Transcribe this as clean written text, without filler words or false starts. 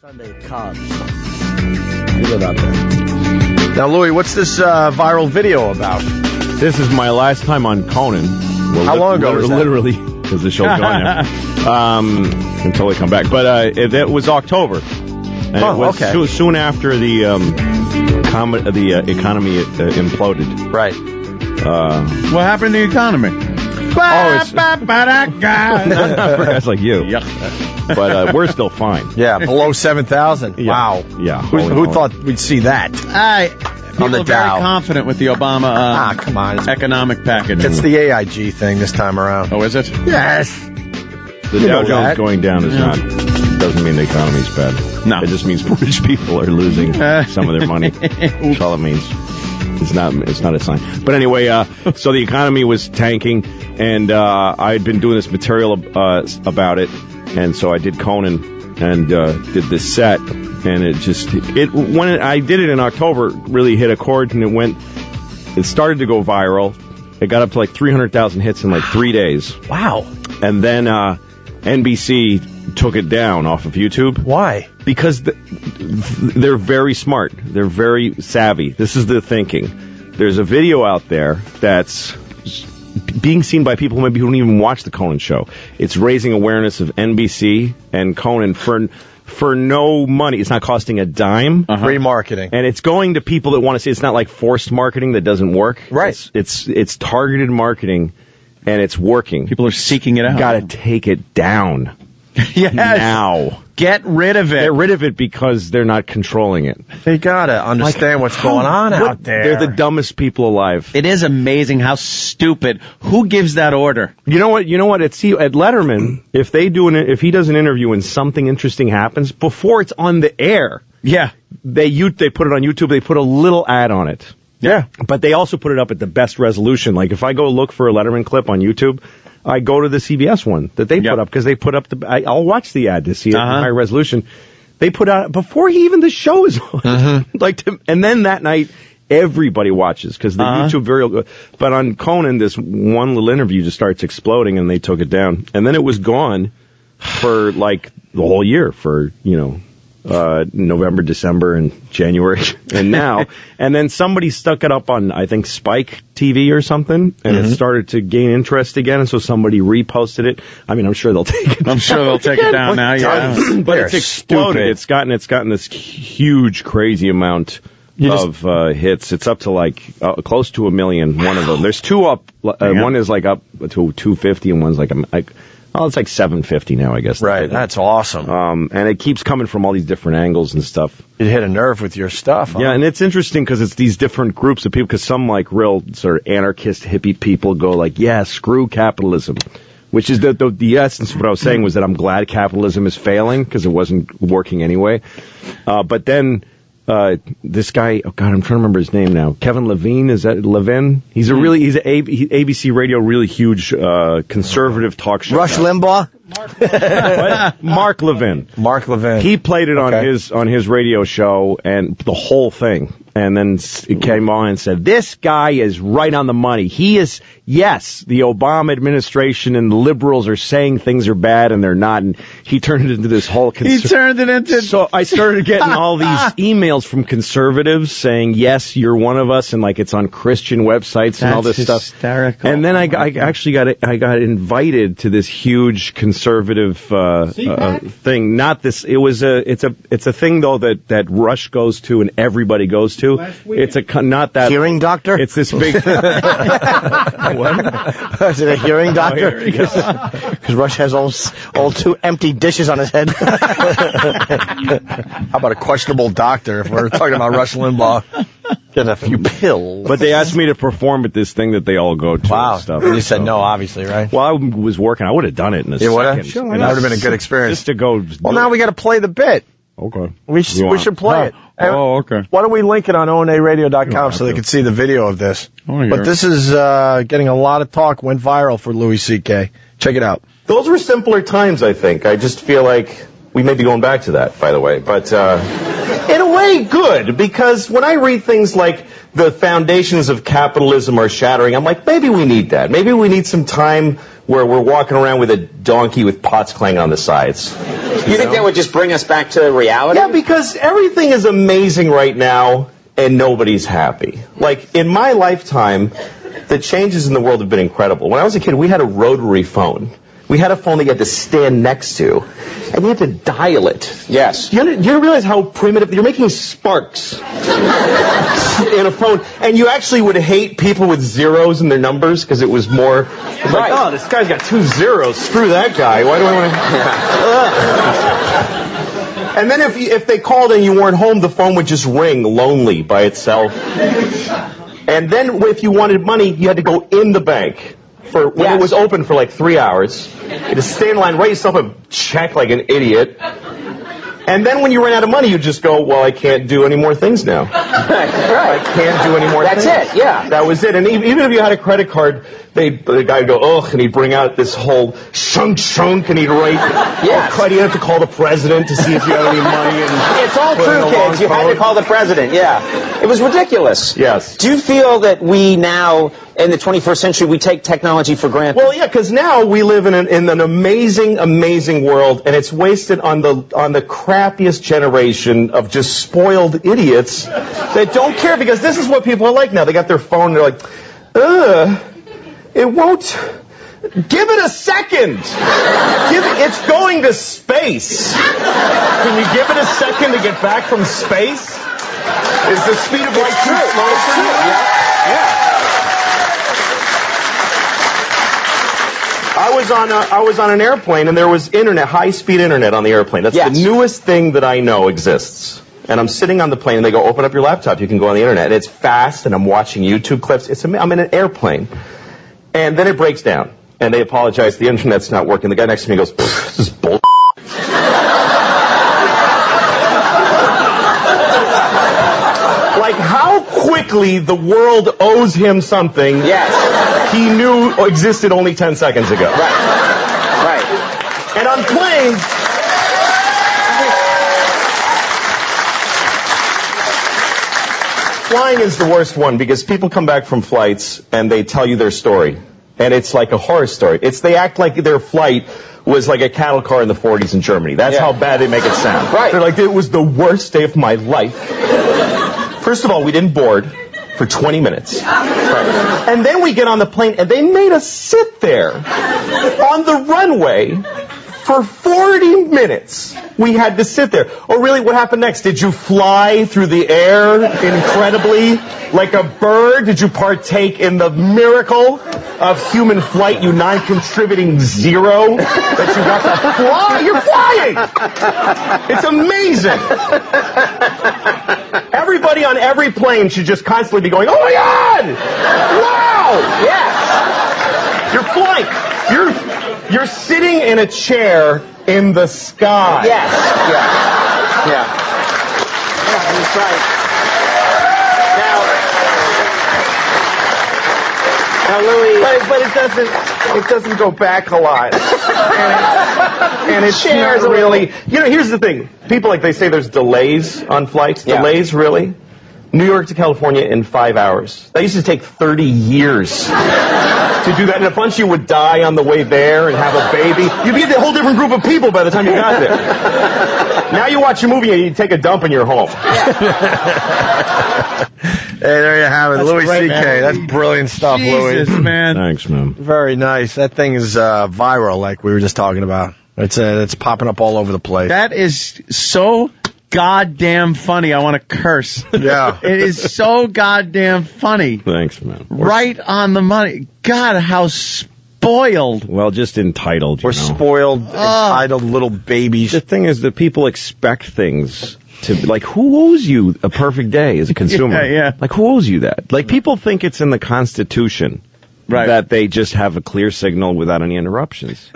Sunday Cubs. You live out there. Now, Louis, what's this viral video about? This is my last time on Conan. Well, how long ago was that? Literally, because the show's gone now. Until they come back. But it was October. And it was soon after the economy imploded. Right. What happened to the economy? That's like you. Yeah. But we're still fine. Yeah, below 7,000. Yeah. Wow. Yeah. Who thought we'd see that? People are very confident with the Obama come on. economic package. It's the AIG thing this time around. Oh, is it? Yes. The Dow Jones going down doesn't mean the economy's bad. No. It just means rich people are losing some of their money. That's all it means. It's not a sign. But anyway, so the economy was tanking, and I had been doing this material about it, and so I did Conan and did this set, and when I did it in October, it really hit a chord, and it started to go viral. It got up to like 300,000 hits in like 3 days. Wow. And then NBC took it down off of YouTube. Why? Because they're very smart. They're very savvy. This is the thinking. There's a video out there that's being seen by people who don't even watch the Conan show. It's raising awareness of NBC and Conan for no money. It's not costing a dime. Free marketing. And it's going to people that want to see. It's not like forced marketing that doesn't work. Right. It's targeted marketing, and it's working. People are seeking it out. Got to take it down. Yes. Now. Get rid of it. Get rid of it because they're not controlling it. They gotta understand what's going on out there. They're the dumbest people alive. It is amazing how stupid. Who gives that order? You know what? At Letterman, if he does an interview and something interesting happens before it's on the air, yeah, they put it on YouTube. They put a little ad on it. Yeah, but they also put it up at the best resolution. Like if I go look for a Letterman clip on YouTube, I go to the CBS one that they put up because they put up I'll watch the ad to see it in high resolution. They put out before the show is on. And then that night everybody watches because the YouTube very good. But on Conan, this one little interview just starts exploding, and they took it down. And then it was gone for like the whole year for November, December, and January, and now, and then somebody stuck it up on, I think, Spike TV or something, and it started to gain interest again, and so somebody reposted it. I mean, I'm sure they'll take it. I'm sure they'll take it down now. Yeah, but it's exploded. Stupid. It's gotten this huge, crazy amount of hits. It's up to like close to 1 million. One of them. There's two up. One is like up to 250, and one's like it's like 750 now, I guess. Right, that's awesome. And it keeps coming from all these different angles and stuff. It hit a nerve with your stuff. Huh? Yeah, and it's interesting because it's these different groups of people, because some like real sort of anarchist hippie people go like, yeah, screw capitalism. Which is the essence of what I was saying was that I'm glad capitalism is failing because it wasn't working anyway. But then this guy, oh God, I'm trying to remember his name now. Kevin Levine, is that Levin? He's an ABC Radio, really huge conservative talk show. Rush Limbaugh? Mark Levin. Mark Levin. He played it on his radio show and the whole thing. And then it came on and said, this guy is right on the money. He is, yes, the Obama administration and the liberals are saying things are bad and they're not. And he turned it into this whole... So I started getting all these emails from conservatives saying, yes, you're one of us. And like it's on Christian websites and all this stuff. Hysterical. And then I actually got invited to this huge conservative thing. Not this. It's a thing though that Rush goes to and everybody goes to. It's not that hearing doctor. It's this big. What? Is it a hearing doctor? Because Rush has all two empty dishes on his head. How about a questionable doctor? If we're talking about Rush Limbaugh, get a few pills. But they asked me to perform at this thing that they all go to. Wow. And stuff. And you said no, obviously, right? Well, I was working. I would have done it in a second. Sure, that would have been a good experience. Just to go. Well, now we got to play the bit. Okay. We should play it. Okay. Why don't we link it on onaradio.com so they can see the video of this? But this is getting a lot of talk, went viral for Louis C.K. Check it out. Those were simpler times, I think. I just feel like we may be going back to that, by the way. But in a way, good, because when I read things like the foundations of capitalism are shattering, I'm like, maybe we need that. Maybe we need some time where we're walking around with a donkey with pots clanging on the sides. You think that would just bring us back to reality? Yeah, because everything is amazing right now, and nobody's happy. Like, in my lifetime, the changes in the world have been incredible. When I was a kid, we had a rotary phone. We had a phone that you had to stand next to, and you had to dial it. Yes. You realize how primitive? You're making sparks in a phone, and you actually would hate people with zeros in their numbers because it was more like, oh, this guy's got 2 zeros. Screw that guy. Why do I want to? And then if they called and you weren't home, the phone would just ring lonely by itself. And then if you wanted money, you had to go in the bank. When it was open for like 3 hours. You had to stay in line, write yourself a check like an idiot. And then when you ran out of money, you just go, well, I can't do any more things now. Right. I can't do any more things. That's it, yeah. That was it. And even if you had a credit card, the guy would go, ugh, and he'd bring out this whole shunk, and he'd write, you have to call the president to see if you have any money. And it's all true, kids. You had to call the president, yeah. It was ridiculous. Yes. Do you feel that we now, in the 21st century, we take technology for granted? Well, yeah, because now we live in an amazing, amazing world, and it's wasted on the crappiest generation of just spoiled idiots that don't care, because this is what people are like now. They got their phone, and they're like, it won't. Give it a second. It's going to space. Can you give it a second to get back from space? Is the speed of light too slow for you? Yeah. I was on an airplane, and there was internet, high-speed internet on the airplane. That's the newest thing that I know exists. And I'm sitting on the plane, and they go, open up your laptop. You can go on the internet. And it's fast, and I'm watching YouTube clips. I'm in an airplane. And then it breaks down. And they apologize. The internet's not working. The guy next to me goes, this is bull. Like, how quickly the world owes him something he knew existed only 10 seconds ago. Right. And on planes, flying is the worst one, because people come back from flights and they tell you their story. And it's like a horror story. They act like their flight was like a cattle car in the 40s in Germany. That's how bad they make it sound. Right. They're like, it was the worst day of my life. First of all, we didn't board for 20 minutes. Right. And then we get on the plane, and they made us sit there on the runway for 40 minutes. We had to sit there. Oh, really? What happened next? Did you fly through the air incredibly like a bird? Did you partake in the miracle of human flight, you non-contributing zero, that you got to fly? You're flying! It's amazing. Everybody on every plane should just constantly be going, oh my God! Wow! Yes! You're flying. You're sitting in a chair in the sky. Yes. Yeah, that's right. Now, Louis, but it doesn't go back a lot. and it's chairs not really. Here's the thing. People, like, they say there's delays on flights. Yeah. Delays, really? New York to California in 5 hours. That used to take 30 years to do that, and a bunch of you would die on the way there and have a baby. You'd be a whole different group of people by the time you got there. Now you watch a movie and you take a dump and you're home. Hey, there you have it. That's Louis C.K. That's brilliant stuff, Jesus, Louis. man. Thanks, man. Very nice. That thing is viral, like we were just talking about. It's popping up all over the place. That is so goddamn funny. I want to curse. Yeah. It is so goddamn funny. Thanks, man. Right on the money. God, how spoiled. Well, just entitled. We're spoiled, entitled little babies. The thing is that people expect things to, like, who owes you a perfect day as a consumer? Yeah. Like, who owes you that? Like, people think it's in the Constitution that they just have a clear signal without any interruptions.